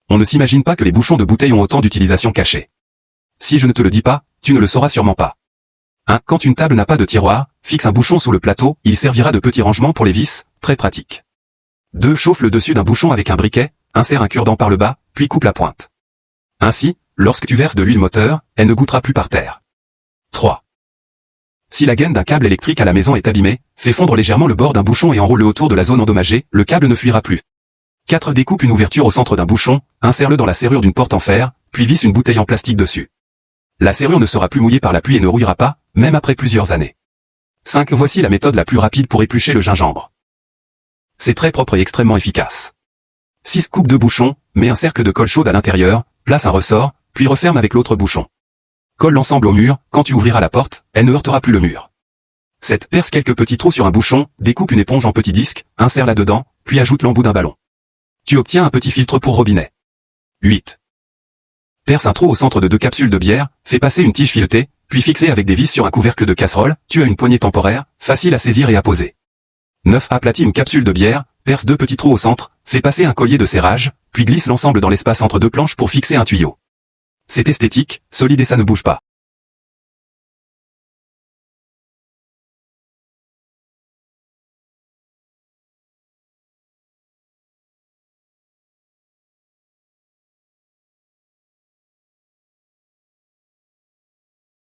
On ne s'imagine pas que les bouchons de bouteille ont autant d'utilisations cachées. Si je ne te le dis pas, tu ne le sauras sûrement pas. 1. Quand une table n'a pas de tiroir, fixe un bouchon sous le plateau, il servira de petit rangement pour les vis, très pratique. 2. Chauffe le dessus d'un bouchon avec un briquet, insère un cure-dent par le bas, puis coupe la pointe. Ainsi, lorsque tu verses de l'huile moteur, elle ne goûtera plus par terre. 3. Si la gaine d'un câble électrique à la maison est abîmée, fais fondre légèrement le bord d'un bouchon et enroule-le autour de la zone endommagée, le câble ne fuira plus. 4. Découpe une ouverture au centre d'un bouchon, insère-le dans la serrure d'une porte en fer, puis visse une bouteille en plastique dessus. La serrure ne sera plus mouillée par la pluie et ne rouillera pas, même après plusieurs années. 5. Voici la méthode la plus rapide pour éplucher le gingembre. C'est très propre et extrêmement efficace. 6. Coupe 2 bouchons, mets un cercle de colle chaude à l'intérieur, place un ressort, puis referme avec l'autre bouchon. Colle l'ensemble au mur, quand tu ouvriras la porte, elle ne heurtera plus le mur. 7. Perce quelques petits trous sur un bouchon, découpe une éponge en petits disques, insère là-dedans, puis ajoute l'embout d'un ballon. Tu obtiens un petit filtre pour robinet. 8. Perce un trou au centre de 2 capsules de bière, fais passer une tige filetée, puis fixée avec des vis sur un couvercle de casserole, tu as une poignée temporaire, facile à saisir et à poser. 9. Aplatis une capsule de bière, perce 2 petits trous au centre, fais passer un collier de serrage, puis glisse l'ensemble dans l'espace entre 2 planches pour fixer un tuyau. C'est esthétique, solide et ça ne bouge pas.